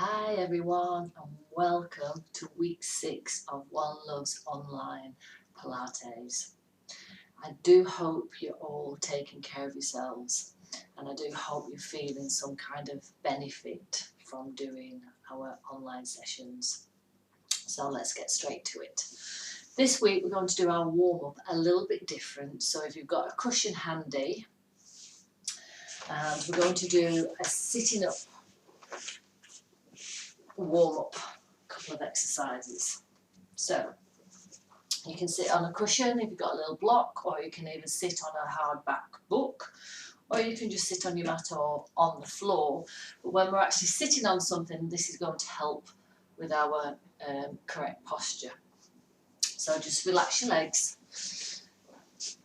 Hi everyone and welcome to week 6 of One Loves Online Pilates. I do hope you're all taking care of yourselves and I do hope you're feeling some kind of benefit from doing our online sessions. So let's get straight to it. This week we're going to do our warm-up a little bit different. So if you've got a cushion handy, and we're going to do a sitting up warm-up, couple of exercises. So you can sit on a cushion if you've got a little block, or you can even sit on a hardback book, or you can just sit on your mat or on the floor. But when we're actually sitting on something, this is going to help with our correct posture. So just relax your legs.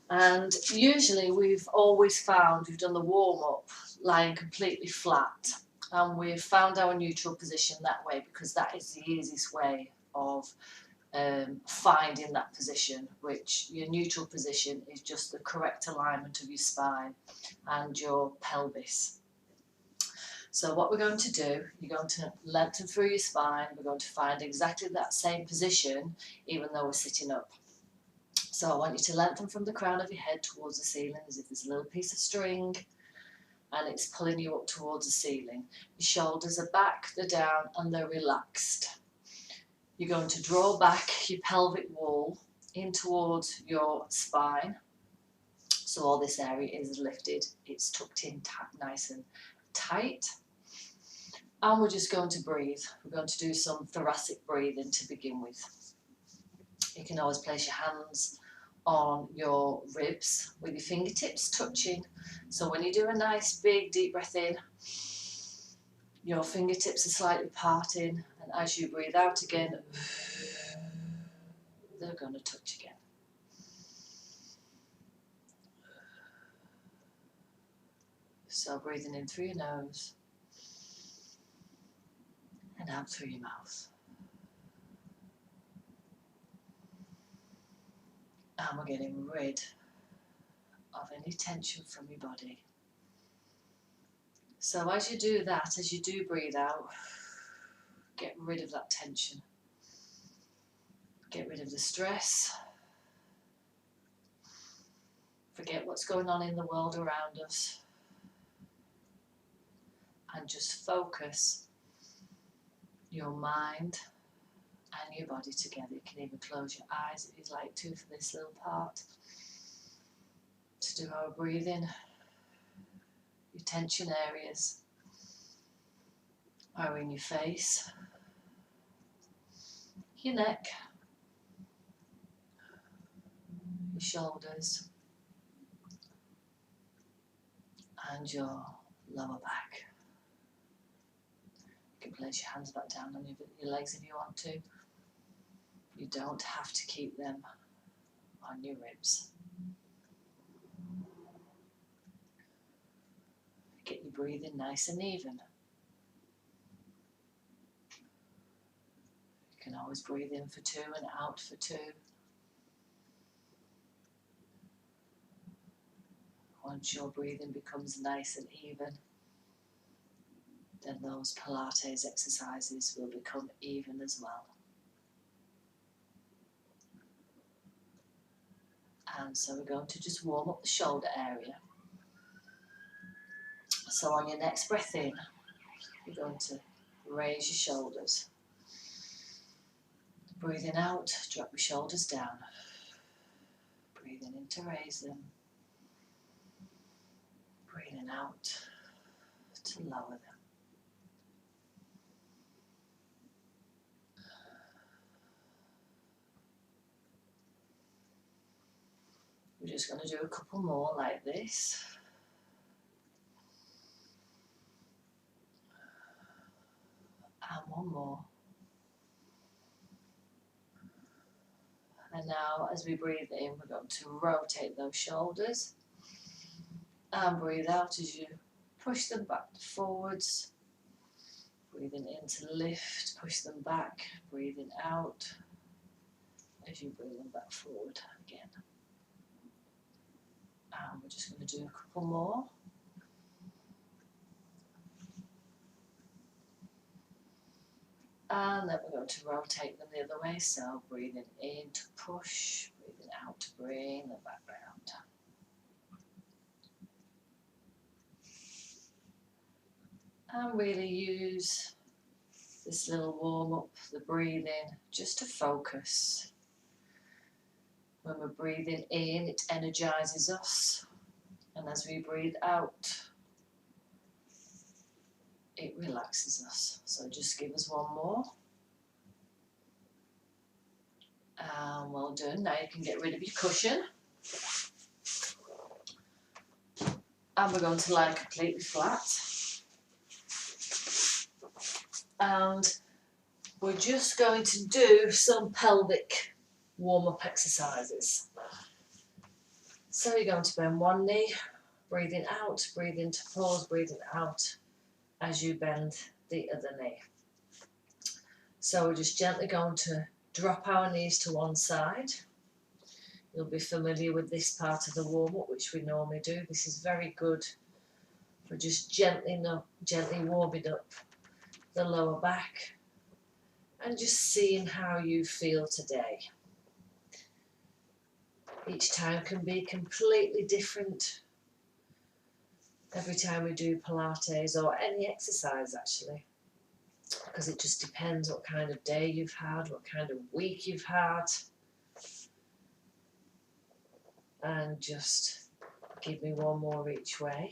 And usually we've always found we've done the warm-up lying completely flat, and we've found our neutral position that way because that is the easiest way of finding that position, which your neutral position is just the correct alignment of your spine and your pelvis. So what we're going to do, you're going to lengthen through your spine. We're going to find exactly that same position even though we're sitting up. So I want you to lengthen from the crown of your head towards the ceiling as if there's a little piece of string and it's pulling you up towards the ceiling. Your shoulders are back, they're down and they're relaxed. You're going to draw back your pelvic wall in towards your spine. So all this area is lifted, it's tucked in nice and tight. And we're just going to breathe. We're going to do some thoracic breathing to begin with. You can always place your hands on your ribs with your fingertips touching. So when you do a nice big deep breath in, your fingertips are slightly parting, and as you breathe out again, they're going to touch again. So breathing in through your nose and out through your mouth. And we're getting rid of any tension from your body. So as you do that, as you do breathe out, get rid of that tension. Get rid of the stress. Forget what's going on in the world around us. And just focus your mind and your body together. You can even close your eyes if you'd like to for this little part. To do our breathing. Your tension areas are in your face, your neck, your shoulders, and your lower back. You can place your hands back down on your legs if you want to. You don't have to keep them on your ribs. Get your breathing nice and even. You can always breathe in for 2 and out for 2. Once your breathing becomes nice and even, then those Pilates exercises will become even as well. And so we're going to just warm up the shoulder area. So on your next breath in, you're going to raise your shoulders. Breathing out, drop your shoulders down. Breathing in to raise them. Breathing out to lower them. We're just going to do a couple more like this. And one more. And now as we breathe in, we're going to rotate those shoulders. And breathe out as you push them back forwards. Breathing in to lift, push them back. Breathing out as you bring them back forward again. And we're just going to do a couple more. And then we're going to rotate them the other way. So breathing in to push, breathing out to bring them back round. And really use this little warm up, the breathing, just to focus. When we're breathing in, it energizes us. And as we breathe out, it relaxes us. So just give us one more. And well done. Now you can get rid of your cushion. And we're going to lie completely flat. And we're just going to do some pelvic warm-up exercises. So you're going to bend one knee, breathing out, breathe in to pause, breathing out as you bend the other knee. So we're just gently going to drop our knees to one side. You'll be familiar with this part of the warm-up, which we normally do. This is very good for just gently warming up the lower back and just seeing how you feel today. Each time can be completely different. Every time we do Pilates or any exercise actually, because it just depends what kind of day you've had, what kind of week you've had. And just give me one more each way.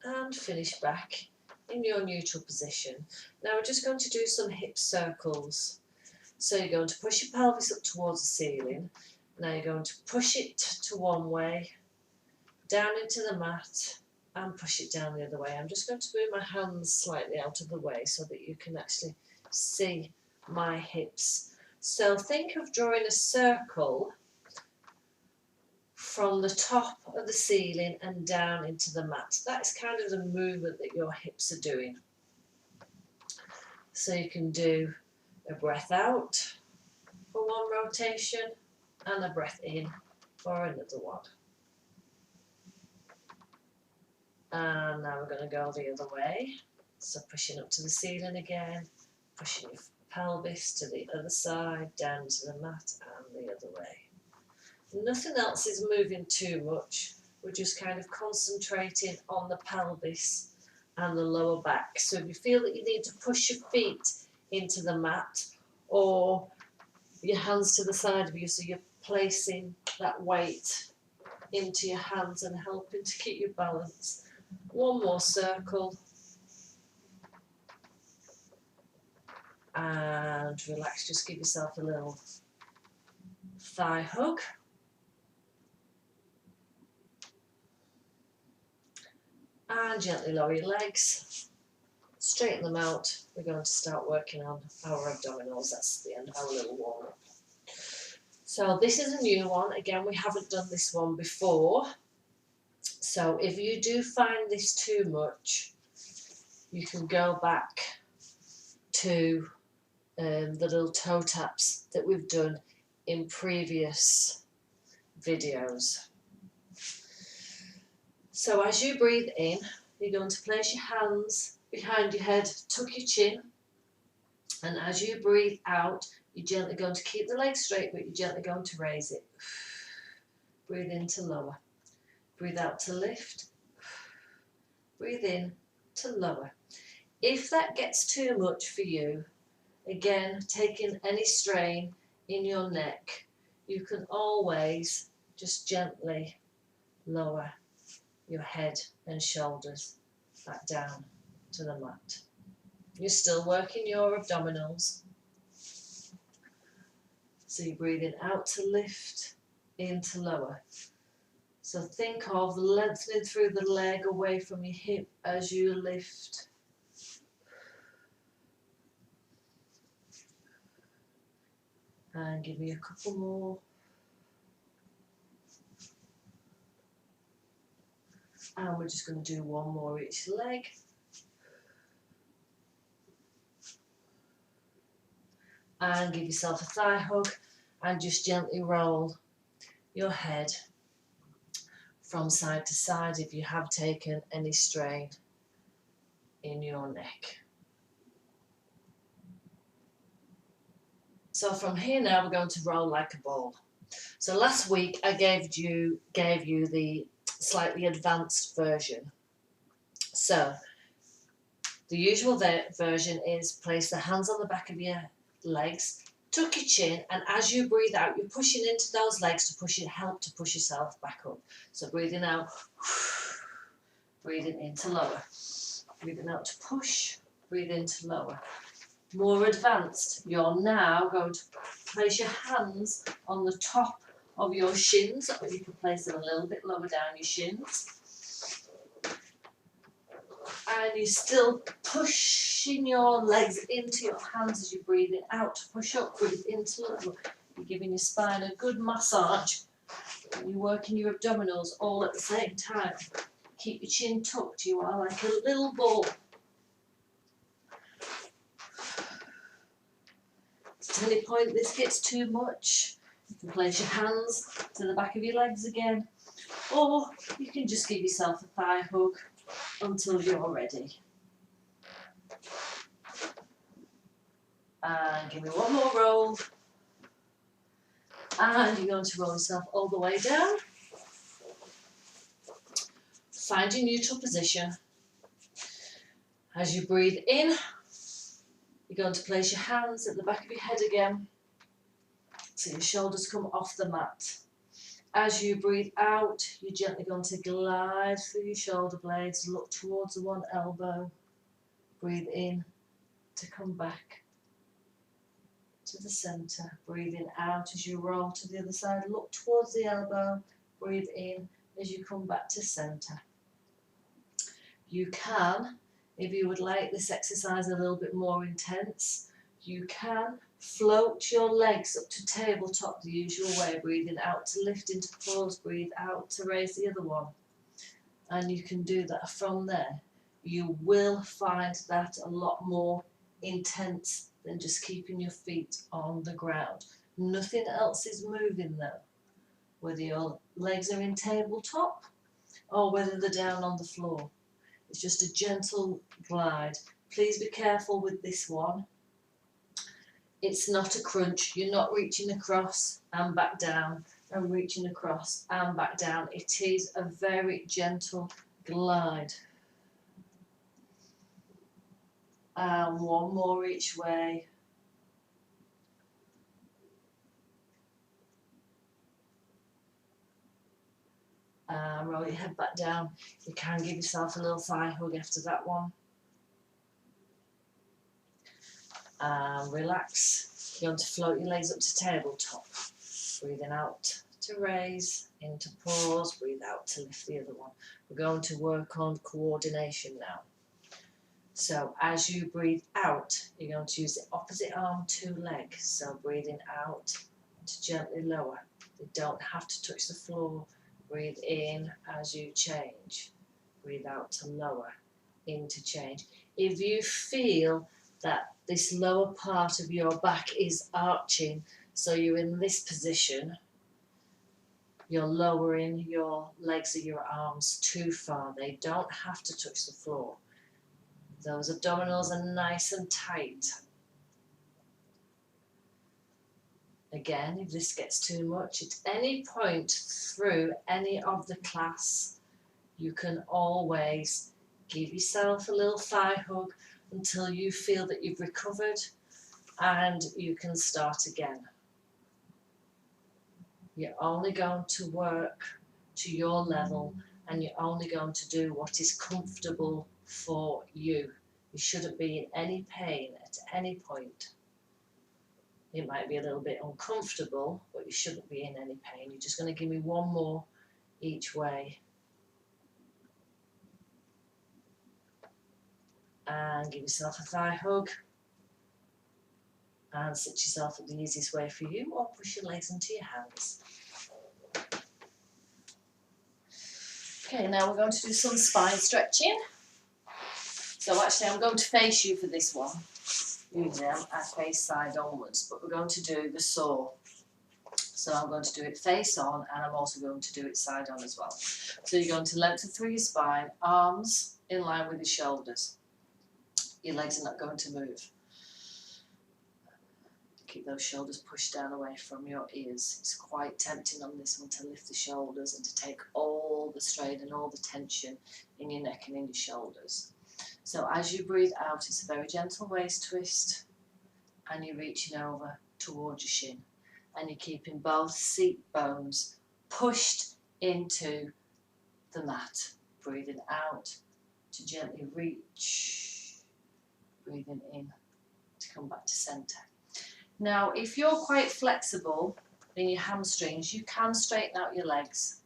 And finish back in your neutral position. Now we're just going to do some hip circles. So you're going to push your pelvis up towards the ceiling. Now you're going to push it to one way, down into the mat, and push it down the other way. I'm just going to move my hands slightly out of the way so that you can actually see my hips. So think of drawing a circle from the top of the ceiling and down into the mat. That's kind of the movement that your hips are doing. So you can do a breath out for one rotation and a breath in for another one. And now we're going to go the other way. So pushing up to the ceiling again, pushing your pelvis to the other side, down to the mat and the other way. Nothing else is moving too much. We're just kind of concentrating on the pelvis and the lower back. So if you feel that you need to push your feet into the mat or your hands to the side of you, so you're placing that weight into your hands and helping to keep your balance. One more circle. And relax, just give yourself a little thigh hug. And gently lower your legs, straighten them out. We're going to start working on our abdominals. That's the end of our little warm-up. So this is a new one. Again, we haven't done this one before. So if you do find this too much, you can go back to the little toe taps that we've done in previous videos. So as you breathe in, you're going to place your hands behind your head, tuck your chin, and as you breathe out, you're gently going to keep the leg straight, but you're gently going to raise it. Breathe in to lower. Breathe out to lift. Breathe in to lower. If that gets too much for you, again, taking any strain in your neck, you can always just gently lower your head and shoulders back down to the mat. You're still working your abdominals. So you're breathing out to lift, in to lower. So think of lengthening through the leg away from your hip as you lift. And give me a couple more. And we're just going to do one more each leg. And give yourself a thigh hug and just gently roll your head from side to side if you have taken any strain in your neck. So from here now we're going to roll like a ball. So last week I gave you the slightly advanced version. So the usual version is place the hands on the back of your legs, tuck your chin, and as you breathe out, you're pushing into those legs to help to push yourself back up. So breathing out, breathing in to lower, breathing out to push, breathe in to lower. More advanced, you're now going to place your hands on the top of your shins, or you can place them a little bit lower down your shins. And you're still pushing your legs into your hands as you're breathing out to push up, breathe into lower. You're giving your spine a good massage. And you're working your abdominals all at the same time. Keep your chin tucked, you are like a little ball. At any point this gets too much, you can place your hands to the back of your legs again, or you can just give yourself a thigh hug until you're ready. And give me one more roll. And you're going to roll yourself all the way down. Find your neutral position. As you breathe in, you're going to place your hands at the back of your head again, so your shoulders come off the mat. As you breathe out, you're gently going to glide through your shoulder blades, look towards the one elbow, breathe in to come back to the centre, breathing out as you roll to the other side, look towards the elbow, breathe in as you come back to centre. You can, if you would like this exercise a little bit more intense, you can float your legs up to tabletop the usual way, breathing out to lift into pause, breathe out to raise the other one. And you can do that from there. You will find that a lot more intense than just keeping your feet on the ground. Nothing else is moving though, whether your legs are in tabletop or whether they're down on the floor. It's just a gentle glide. Please be careful with this one. It's not a crunch. You're not reaching across and back down and reaching across and back down. It is a very gentle glide. And one more each way. Roll your head back down. You can give yourself a little thigh hug after that one. Relax. You're going to float your legs up to tabletop. Breathing out to raise, into pause, breathe out to lift the other one. We're going to work on coordination now. So as you breathe out, you're going to use the opposite arm to leg. So breathing out to gently lower. You don't have to touch the floor. Breathe in as you change. Breathe out to lower, in to change. If you feel that this lower part of your back is arching, so you're in this position, you're lowering your legs or your arms too far. They don't have to touch the floor. Those abdominals are nice and tight. Again, if this gets too much, at any point through any of the class, you can always give yourself a little thigh hug until you feel that you've recovered and you can start again. You're only going to work to your level and you're only going to do what is comfortable for you. You shouldn't be in any pain at any point. It might be a little bit uncomfortable, but you shouldn't be in any pain. You're just going to give me one more each way. And give yourself a thigh hug. And sit yourself at the easiest way for you, or push your legs into your hands. Okay, now we're going to do some spine stretching. So actually I'm going to face you for this one. Usually I face side onwards, but we're going to do the saw. So I'm going to do it face on, and I'm also going to do it side on as well. So you're going to lengthen through your spine, arms in line with your shoulders. Your legs are not going to move. Keep those shoulders pushed down away from your ears. It's quite tempting on this one to lift the shoulders and to take all the strain and all the tension in your neck and in your shoulders. So as you breathe out, it's a very gentle waist twist, and you're reaching over towards your shin, and you're keeping both seat bones pushed into the mat. Breathing out to gently reach, breathing in to come back to centre. Now, if you're quite flexible in your hamstrings, you can straighten out your legs.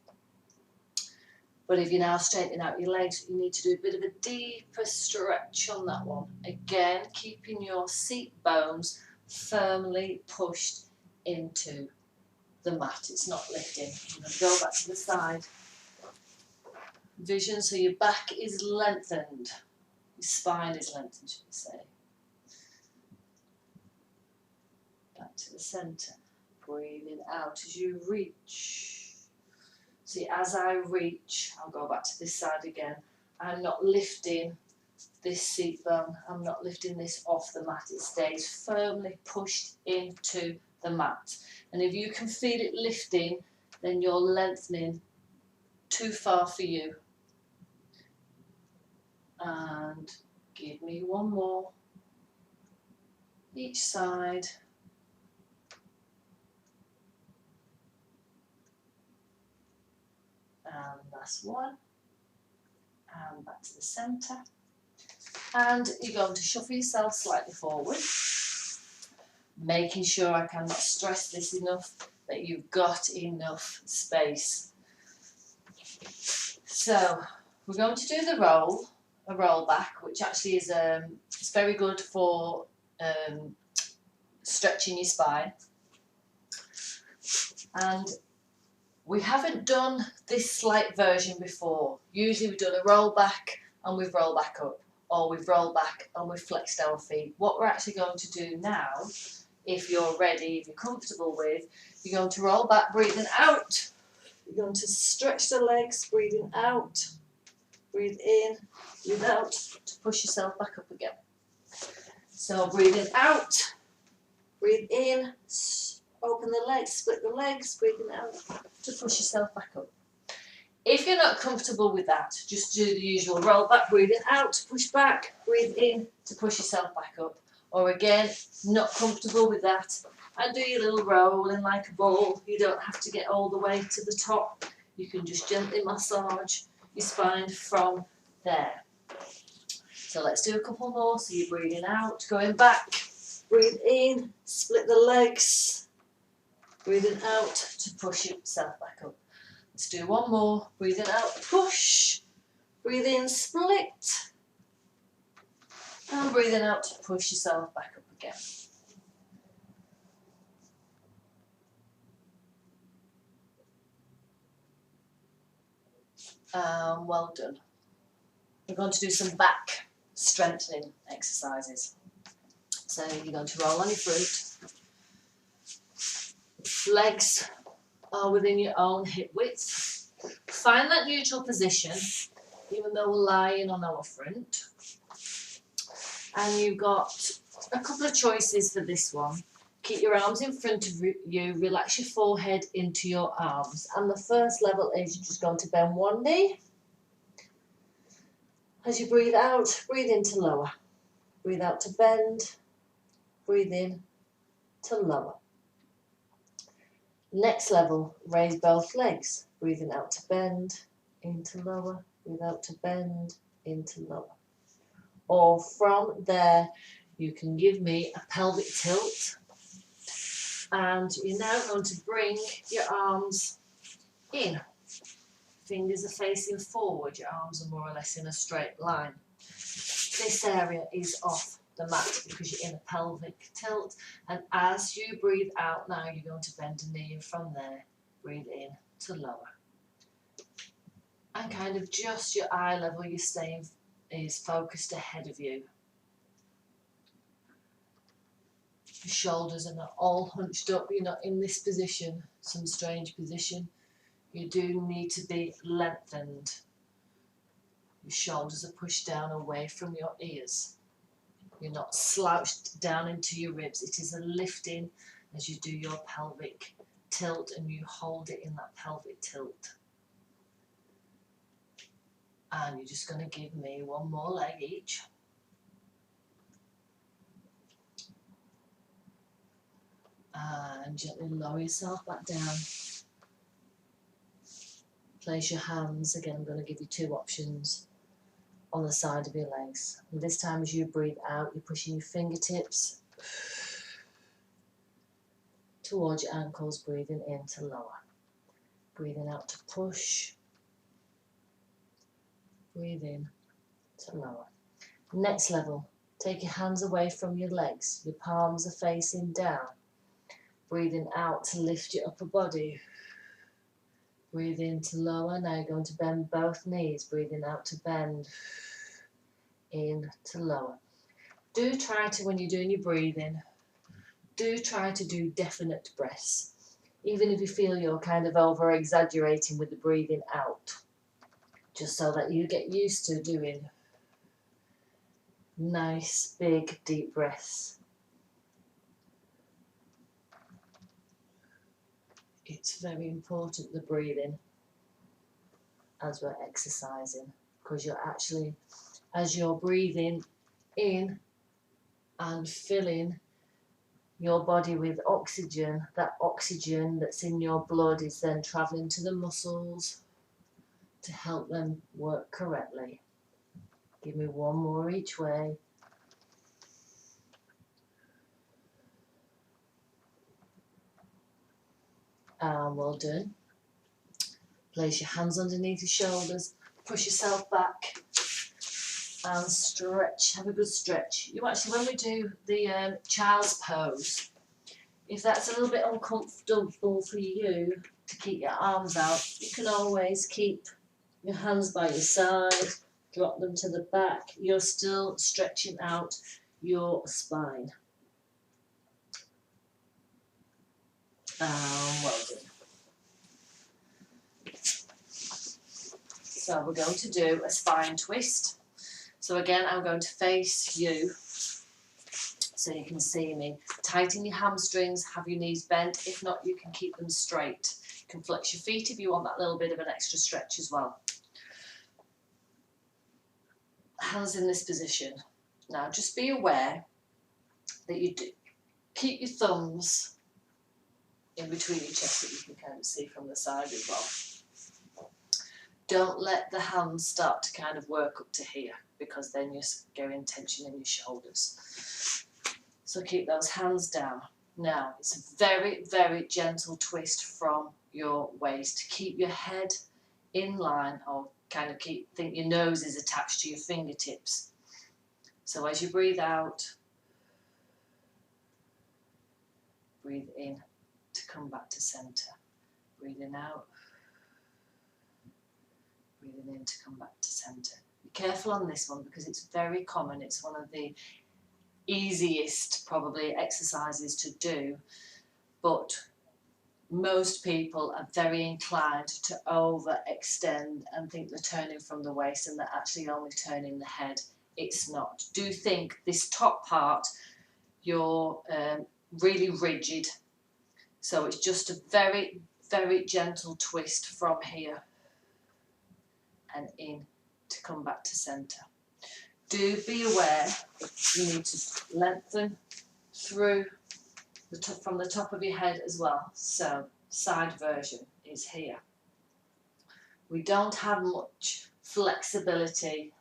But if you're now straightening out your legs, you need to do a bit of a deeper stretch on that one. Again, keeping your seat bones firmly pushed into the mat. It's not lifting. I'm going to go back to the side. Vision, so your back is lengthened. Your spine is lengthened, should we say. Back to the centre. Breathing out as you reach. See, as I reach, I'll go back to this side again. I'm not lifting this seat bone. I'm not lifting this off the mat. It stays firmly pushed into the mat. And if you can feel it lifting, then you're lengthening too far for you. And give me one more. Each side. And that's one. And back to the centre. And you're going to shuffle yourself slightly forward, making sure, I cannot stress this enough, that you've got enough space. So we're going to do the roll, a roll back, which actually is it's very good for stretching your spine. And we haven't done this slight version before. Usually we've done a roll back and we've rolled back up, or we've rolled back and we've flexed our feet. What we're actually going to do now, if you're ready, if you're comfortable with, you're going to roll back, breathing out. You're going to stretch the legs, breathing out. Breathe in, breathe out to push yourself back up again. So breathing out, breathe in, open the legs, split the legs, breathing out to push yourself back up. If you're not comfortable with that, just do the usual roll back, breathing out, push back, breathe in to push yourself back up. Or again, not comfortable with that, and do your little rolling like a ball. You don't have to get all the way to the top. You can just gently massage your spine from there. So let's do a couple more. So you're breathing out, going back, breathe in, split the legs, breathing out to push yourself back up. Let's do one more. Breathing out, push. Breathe in, split. And breathing out to push yourself back up again. Well done. We're going to do some back strengthening exercises. So you're going to roll on your fruit. Legs are within your own hip width. Find that neutral position, even though we're lying on our front. And you've got a couple of choices for this one. Keep your arms in front of you, relax your forehead into your arms. And the first level is you're just going to bend one knee. As you breathe out, breathe in to lower. Breathe out to bend, breathe in to lower. Next level, raise both legs. Breathing out to bend, into lower, breathe out to bend, into lower. Or from there, you can give me a pelvic tilt. And you're now going to bring your arms in. Fingers are facing forward, your arms are more or less in a straight line. This area is off the mat because you're in a pelvic tilt, and as you breathe out now, you're going to bend a knee, and from there, breathe in to lower. And kind of just your eye level, you're staying is focused ahead of you. Your shoulders are not all hunched up. You're not in this position, some strange position. You do need to be lengthened. Your shoulders are pushed down away from your ears. You're not slouched down into your ribs. It is a lifting as you do your pelvic tilt, and you hold it in that pelvic tilt. And you're just going to give me one more leg each. And gently lower yourself back down. Place your hands, again I'm going to give you two options, on the side of your legs. And this time as you breathe out, you're pushing your fingertips towards your ankles, breathing in to lower. Breathing out to push. Breathe in to lower. Next level, take your hands away from your legs. Your palms are facing down. Breathing out to lift your upper body. Breathe in to lower. Now you're going to bend both knees. Breathing out to bend. In to lower. Do try to, when you're doing your breathing, do try to do definite breaths. Even if you feel you're kind of over exaggerating with the breathing out. Just so that you get used to doing nice, big, deep breaths. It's very important, the breathing, as we're exercising, because you're actually, as you're breathing in and filling your body with oxygen, that oxygen that's in your blood is then travelling to the muscles to help them work correctly. Give me one more each way. And well done. Place your hands underneath your shoulders, push yourself back and stretch. Have a good stretch. You actually, when we do the child's pose, if that's a little bit uncomfortable for you to keep your arms out, you can always keep your hands by your side, drop them to the back. You're still stretching out your spine. Well done. So we're going to do a spine twist. So again, I'm going to face you so you can see me. Tighten your hamstrings, have your knees bent. If not, you can keep them straight. You can flex your feet if you want that little bit of an extra stretch as well. Hands in this position. Now just be aware that you do keep your thumbs in between your chest, that you can kind of see from the side as well. Don't let the hands start to kind of work up to here, because then you're getting tension in your shoulders. So keep those hands down. Now it's a very, very gentle twist from your waist. Keep your head in line, or kind of think your nose is attached to your fingertips. So as you breathe out, breathe in to come back to center. Breathing out, breathing in to come back to center. Be careful on this one because it's very common. It's one of the easiest probably exercises to do, but most people are very inclined to overextend and think they're turning from the waist, and they're actually only turning the head. It's not. Do think this top part, you're really rigid. So it's just a very, very gentle twist from here and in to come back to center. Do be aware you need to lengthen through the top, from the top of your head as well. So side version is here. We don't have much flexibility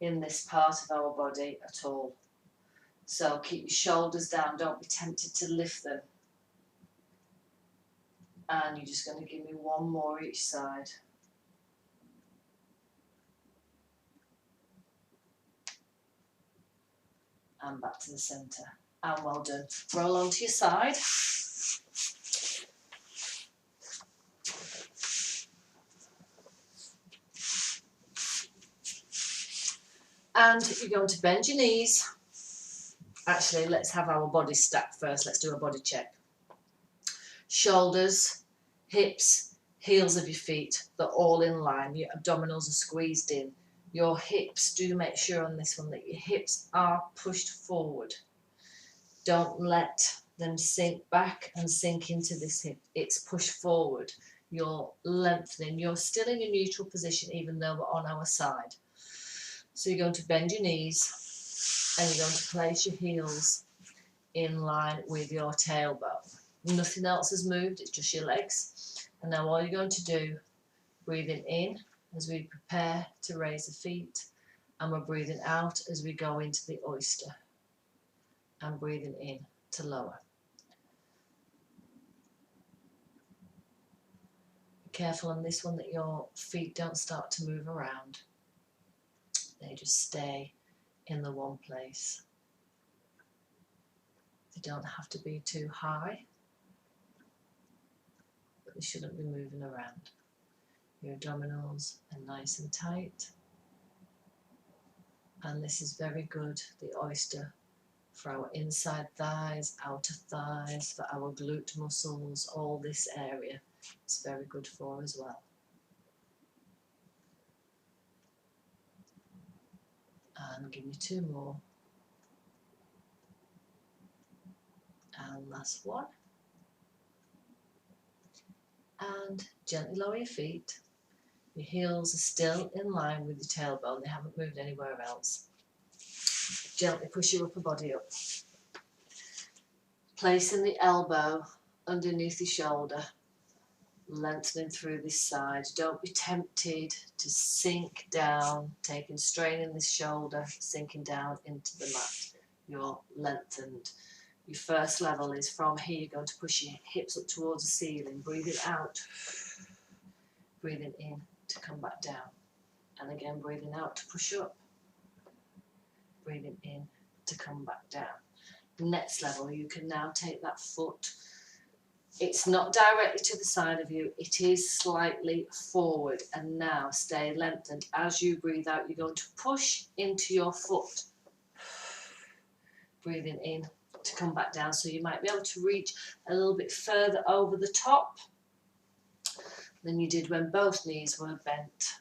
in this part of our body at all. So keep your shoulders down, don't be tempted to lift them. And you're just going to give me one more each side. And back to the centre. And well done. Roll onto your side. And you're going to bend your knees Actually, let's have our body stacked first. Let's do a body check. Shoulders, hips, heels of your feet, they're all in line. Your abdominals are squeezed in. Your hips, do make sure on this one that your hips are pushed forward. Don't let them sink back and sink into this hip. It's pushed forward. You're lengthening. You're still in your neutral position even though we're on our side. So you're going to bend your knees and you're going to place your heels in line with your tailbone. Nothing else has moved, it's just your legs. And now all you're going to do, breathing in as we prepare to raise the feet, and we're breathing out as we go into the oyster, and breathing in to lower. Be careful on this one that your feet don't start to move around. They just stay in the one place. They don't have to be too high, but they shouldn't be moving around. Your abdominals are nice and tight, and this is very good, the oyster, for our inside thighs, outer thighs, for our glute muscles, all this area it's very good for as well. And give me 2 more. And last one. And gently lower your feet. Your heels are still in line with your tailbone, they haven't moved anywhere else. Gently push your upper body up. Placing the elbow underneath your shoulder, lengthening through this side. Don't be tempted to sink down, taking strain in this shoulder, sinking down into the mat. You're lengthened. Your first level is from here, you're going to push your hips up towards the ceiling, breathing out, breathing in to come back down, and again breathing out to push up, breathing in to come back down. Next level, you can now take that foot, it's not directly to the side of you, it is slightly forward, and now stay lengthened. As you breathe out, you're going to push into your foot, breathing in to come back down, so you might be able to reach a little bit further over the top than you did when both knees were bent.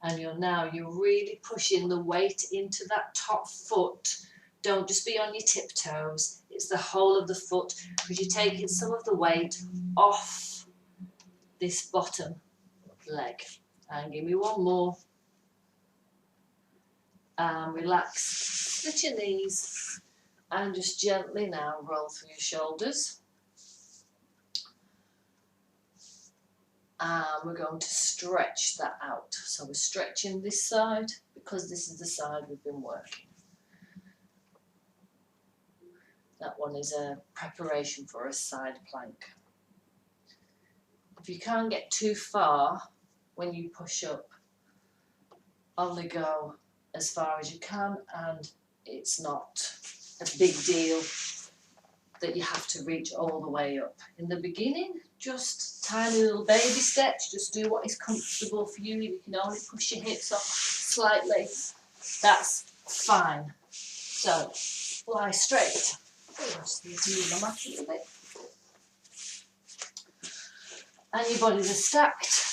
And you're really pushing the weight into that top foot. Don't just be on your tiptoes, it's the whole of the foot, because you're taking some of the weight off this bottom leg. And give me 1 more. And relax, split your knees, and just gently now roll through your shoulders. And we're going to stretch that out. So we're stretching this side because this is the side we've been working. That one is a preparation for a side plank. If you can't get too far when you push up, only go as far as you can, and it's not a big deal that you have to reach all the way up. In the beginning, just tiny little baby steps, just do what is comfortable for you. If you can only push your hips up slightly, that's fine. So, lie straight. I just need to move my mat a little bit. And your bodies are stacked.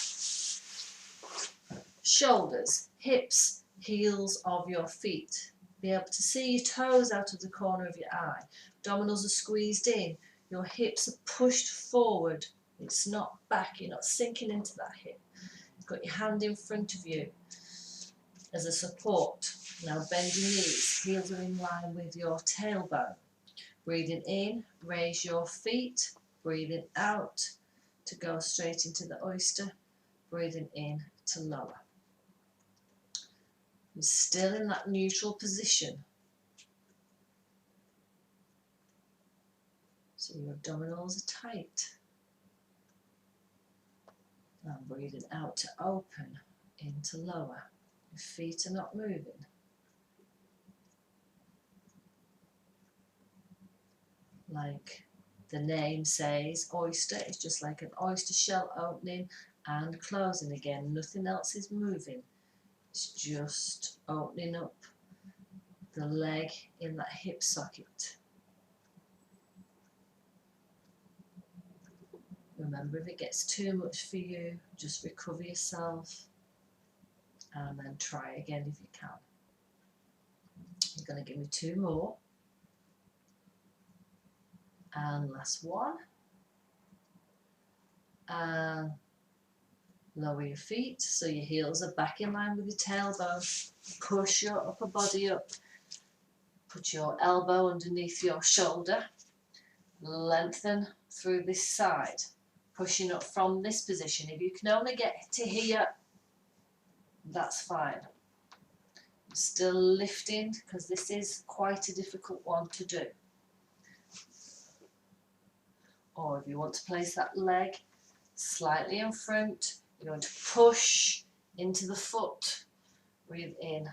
Shoulders, hips, heels of your feet. Be able to see your toes out of the corner of your eye. Abdominals are squeezed in. Your hips are pushed forward. It's not back. You're not sinking into that hip. You've got your hand in front of you as a support. Now bend your knees. Heels are in line with your tailbone. Breathing in, raise your feet. Breathing out to go straight into the oyster. Breathing in to lower. You're still in that neutral position. So your abdominals are tight. Now breathing out to open, into lower. Your feet are not moving. Like the name says, oyster is just like an oyster shell opening and closing again. Nothing else is moving. It's just opening up the leg in that hip socket. Remember, if it gets too much for you, just recover yourself and then try again if you can. You're going to give me 2 more. And last one. And lower your feet so your heels are back in line with your tailbone. Push your upper body up. Put your elbow underneath your shoulder. Lengthen through this side. Pushing up from this position. If you can only get to here, that's fine. Still lifting, because this is quite a difficult one to do. Or if you want to place that leg slightly in front, you're going to push into the foot. Breathe in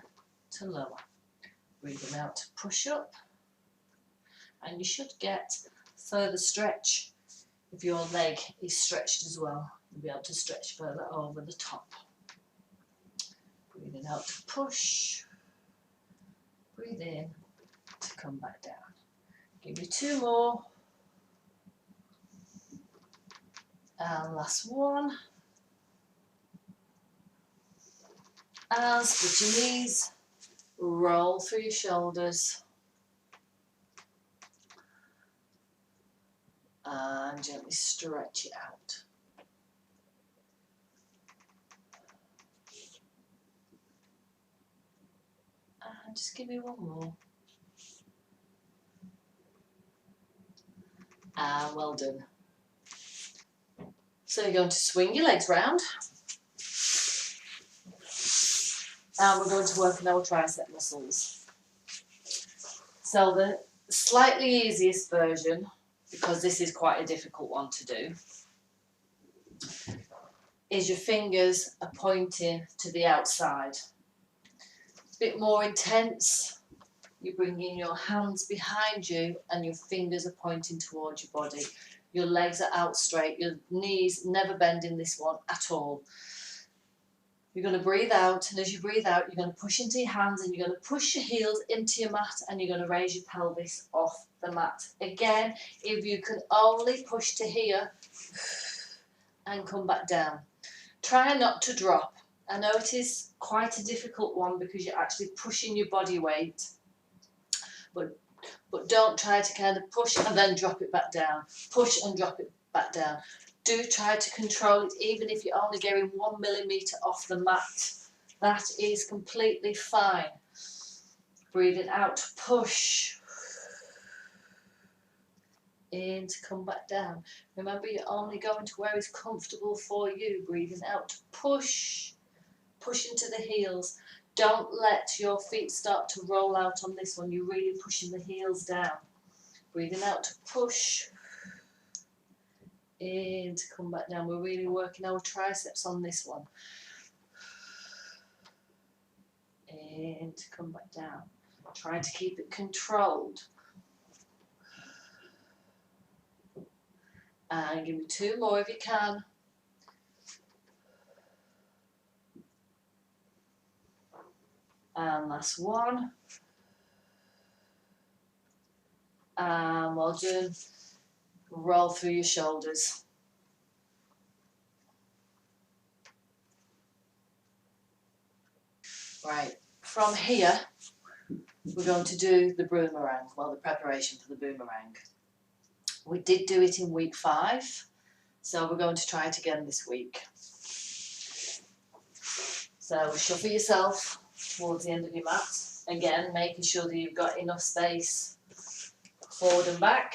to lower. Breathing out to push up. And you should get further stretch. If your leg is stretched as well, you'll be able to stretch further over the top. Breathing out to push. Breathe in to come back down. Give me 2 more. And last one. And split your knees. Roll through your shoulders. And gently stretch it out. And just give me 1 more. And well done. So you're going to swing your legs round. And we're going to work on our tricep muscles. So the slightly easiest version, because this is quite a difficult one to do, is your fingers are pointing to the outside. A bit more intense, you bring in your hands behind you and your fingers are pointing towards your body. Your legs are out straight, your knees never bend in this one at all. You're going to breathe out, and as you breathe out, you're going to push into your hands and you're going to push your heels into your mat and you're going to raise your pelvis off the mat. Again, if you can only push to here and come back down. Try not to drop. I know it is quite a difficult one because you're actually pushing your body weight, but don't try to kind of push and then drop it back down. Push and drop it back down. Do try to control it, even if you're only going 1 millimetre off the mat. That is completely fine. Breathing out, push. In to come back down. Remember, you're only going to where is comfortable for you. Breathing out, push. Push into the heels. Don't let your feet start to roll out on this one. You're really pushing the heels down. Breathing out to push. In to come back down. We're really working our triceps on this one. In to come back down. Trying to keep it controlled. And give me 2 more if you can. And last one. And well done. Roll through your shoulders. Right, from here, we're going to do the boomerang, well, the preparation for the boomerang. We did do it in week 5, so we're going to try it again this week. So shuffle yourself towards the end of your mat. Again, making sure that you've got enough space forward and back.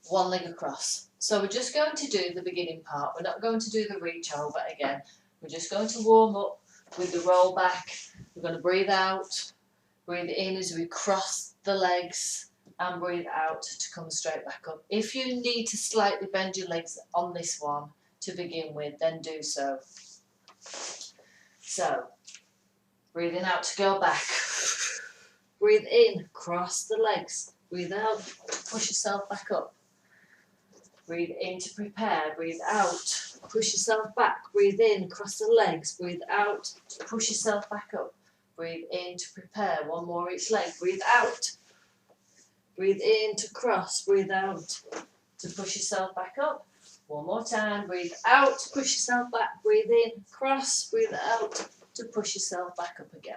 1 leg across. So we're just going to do the beginning part. We're not going to do the reach over again. We're just going to warm up with the roll back. We're going to breathe out, breathe in as we cross the legs, and breathe out to come straight back up. If you need to slightly bend your legs on this one to begin with, then do so. So, breathing out to go back. Breathe in, cross the legs. Breathe out, push yourself back up. Breathe in to prepare. Breathe out, push yourself back. Breathe in, cross the legs. Breathe out, push yourself back up. breathe in to prepare, one more each leg, breathe out, breathe in to cross, breathe out to push yourself back up, one more time, breathe out, push yourself back, breathe in, cross, breathe out to push yourself back up again.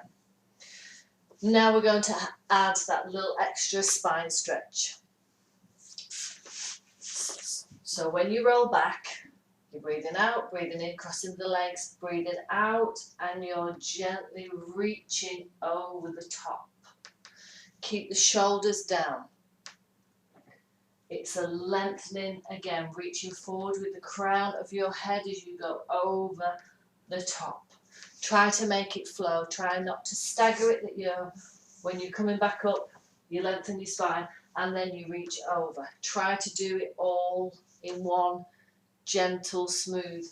Now we're going to add that little extra spine stretch. So when you roll back, you're breathing out, breathing in, crossing the legs, breathing out, and you're gently reaching over the top. Keep the shoulders down. It's a lengthening, again, reaching forward with the crown of your head as you go over the top. Try to make it flow. Try not to stagger it, that when you're coming back up, you lengthen your spine and then you reach over. Try to do it all in one gentle, smooth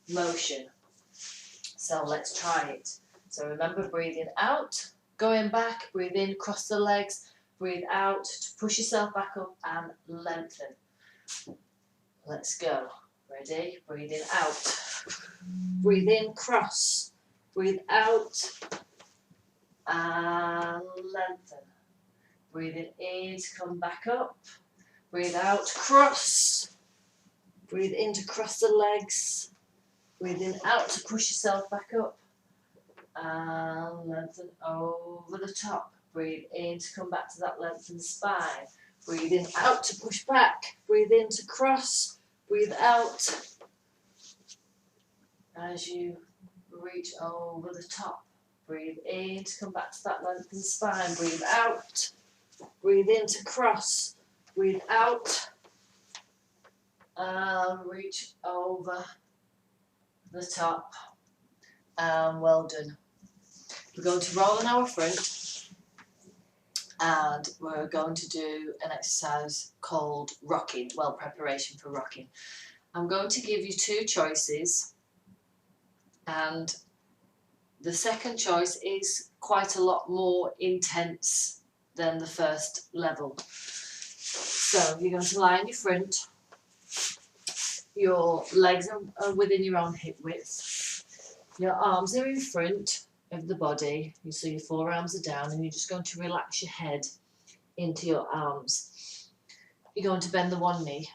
motion. So let's try it. So remember, breathing out, going back, breathe in, cross the legs, breathe out to push yourself back up and lengthen. Let's go. Ready? Breathing out. Breathe in, cross. Breathe out and lengthen. Breathing in to come back up. Breathe out, cross. Breathe in to cross the legs. Breathing out to push yourself back up. And lengthen over the top. Breathe in to come back to that lengthened spine. Breathing out to push back. Breathe in to cross. Breathe out as you reach over the top. Breathe in to come back to that lengthened spine. Breathe out. Breathe in to cross. Breathe out. And reach over the top. And well done. We're going to roll on our front. And we're going to do an exercise called rocking. Well, preparation for rocking. I'm going to give you two choices. And the second choice is quite a lot more intense than the first level. So you're going to lie on your front. Your legs are within your own hip width. Your arms are in front of the body. You see your forearms are down and you're just going to relax your head into your arms. You're going to bend the one knee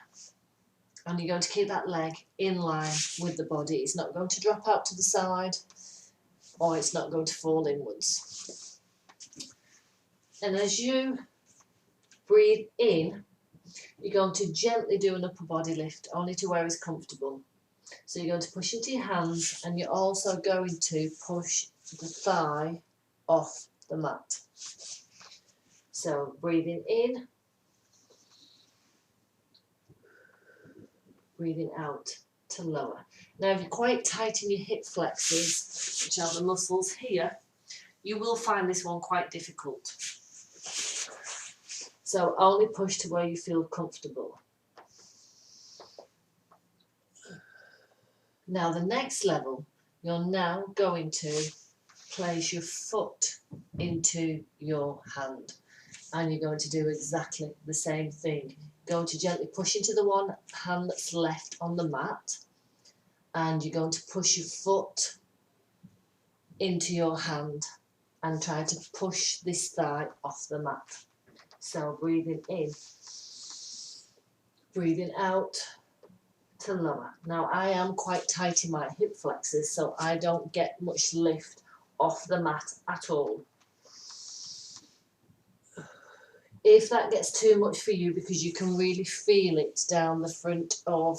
and you're going to keep that leg in line with the body. It's not going to drop out to the side or it's not going to fall inwards. And as you breathe in, you're going to gently do an upper body lift, only to where it's comfortable. So you're going to push into your hands and you're also going to push the thigh off the mat. So breathing in, breathing out to lower. Now if you're quite tight in your hip flexors, which are the muscles here, you will find this one quite difficult. So only push to where you feel comfortable. Now the next level, you're now going to place your foot into your hand. And you're going to do exactly the same thing. You're going to gently push into the one hand that's left on the mat. And you're going to push your foot into your hand and try to push this thigh off the mat. So breathing in, breathing out to lower. Now I am quite tight in my hip flexors, so I don't get much lift off the mat at all. If that gets too much for you, because you can really feel it down the front of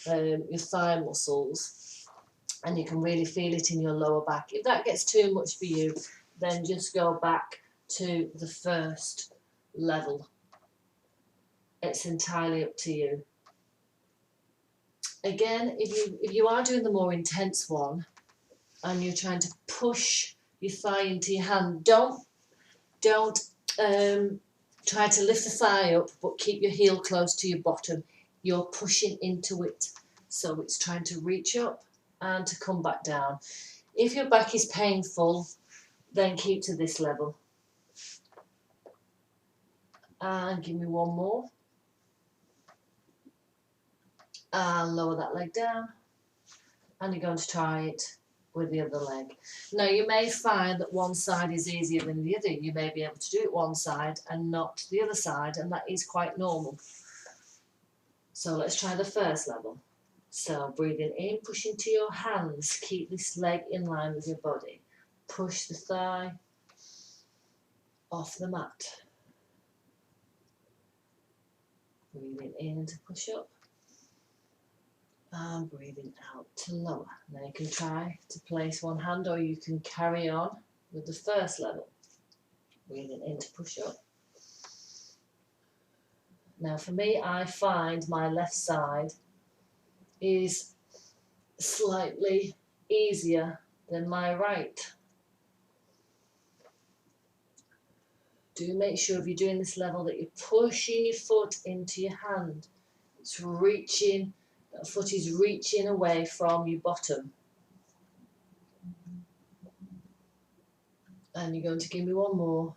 your thigh muscles, and you can really feel it in your lower back. If that gets too much for you, then just go back to the first level. It's entirely up to you. Again, if you are doing the more intense one and you're trying to push your thigh into your hand, don't try to lift the thigh up, but keep your heel close to your bottom. You're pushing into it, so it's trying to reach up and to come back down. If your back is painful, then keep to this level. And give me one more. And lower that leg down. And you're going to try it with the other leg. Now you may find that one side is easier than the other. You may be able to do it one side and not the other side, and that is quite normal. So let's try the first level. So breathing in, push into your hands, keep this leg in line with your body. Push the thigh off the mat. Breathing in to push up. And breathing out to lower. Now you can try to place one hand, or you can carry on with the first level. Breathing in to push up. Now for me, I find my left side is slightly easier than my right. Do make sure if you're doing this level that you're pushing your foot into your hand. It's reaching, that foot is reaching away from your bottom. And you're going to give me one more.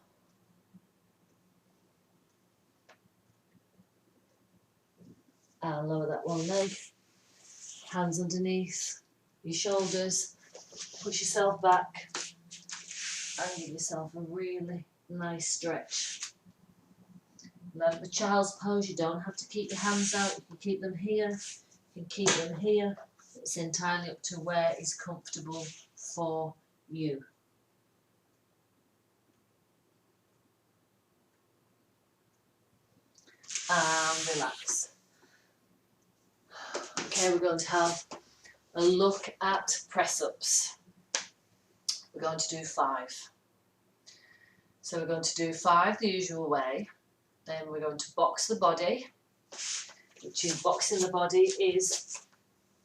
And lower that one leg. Hands underneath your shoulders. Push yourself back. And give yourself a really nice stretch. Now the child's pose, you don't have to keep your hands out. You can keep them here. You can keep them here. It's entirely up to where is comfortable for you. And relax. Okay, we're going to have a look at press-ups. We're going to do 5. So we're going to do 5 the usual way. Then we're going to box the body, which is boxing the body is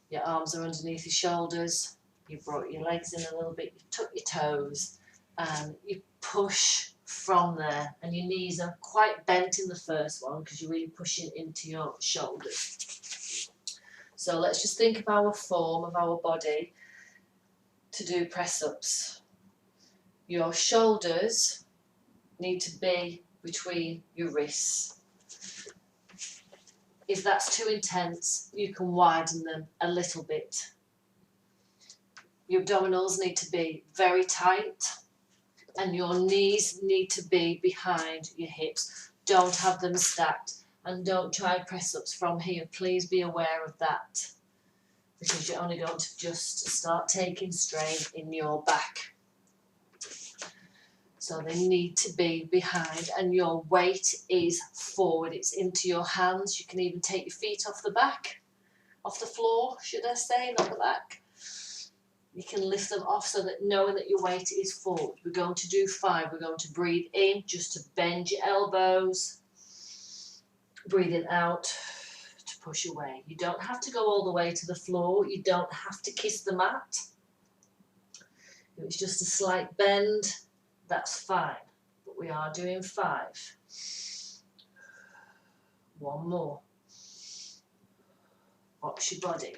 your arms are underneath your shoulders, you brought your legs in a little bit, you tuck your toes, and you push from there. And your knees are quite bent in the first one because you're really pushing into your shoulders. So let's just think of our form of our body to do press-ups. Your shoulders need to be between your wrists. If that's too intense, you can widen them a little bit. Your abdominals need to be very tight, and your knees need to be behind your hips. Don't have them stacked, and don't try press-ups from here. Please be aware of that, because you're only going to just start taking strain in your back. So they need to be behind, and your weight is forward. It's into your hands. You can even take your feet off the back, off the floor, should I say, not the back. You can lift them off so that knowing that your weight is forward. We're going to do 5. We're going to breathe in just to bend your elbows. Breathing out to push away. You don't have to go all the way to the floor. You don't have to kiss the mat. If it's just a slight bend, that's fine, but we are doing 5. One more. Box your body.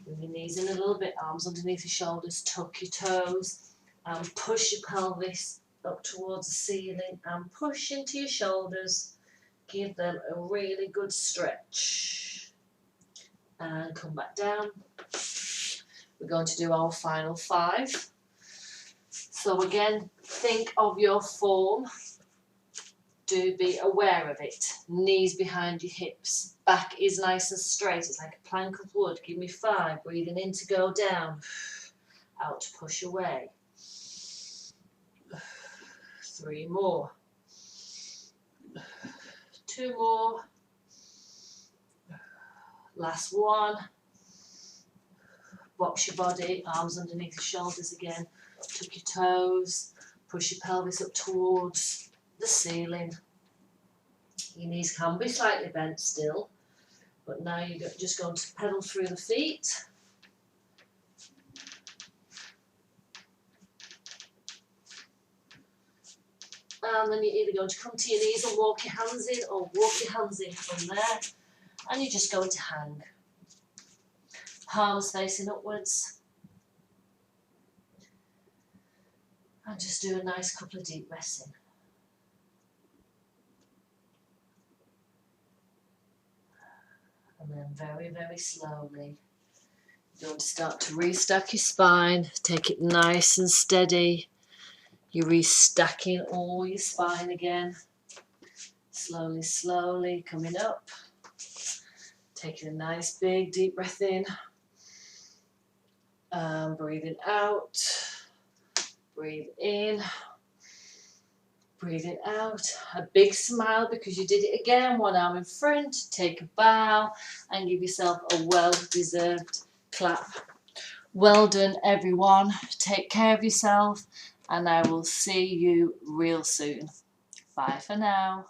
Bring your knees in a little bit, arms underneath your shoulders, tuck your toes, and push your pelvis up towards the ceiling, and push into your shoulders. Give them a really good stretch. And come back down. We're going to do our final 5. So again, think of your form. Do be aware of it. Knees behind your hips. Back is nice and straight. It's like a plank of wood. Give me 5. Breathing in to go down. Out to push away. 3 more. 2 more. Last one. Box your body. Arms underneath your shoulders again. Tuck your toes, push your pelvis up towards the ceiling. Your knees can be slightly bent still, but now you're just going to pedal through the feet. And then you're either going to come to your knees and walk your hands in, or walk your hands in from there, and you're just going to hang. Palms facing upwards. And just do a nice couple of deep breaths in. And then very, very slowly, You want to start to restack your spine. Take it nice and steady. You're restacking all your spine again. Slowly, slowly coming up. Taking a nice big deep breath in. Breathing out. Breathe in. Breathing out. A big smile because you did it again. One arm in front. Take a bow and give yourself a well-deserved clap. Well done, everyone. Take care of yourself, and I will see you real soon. Bye for now.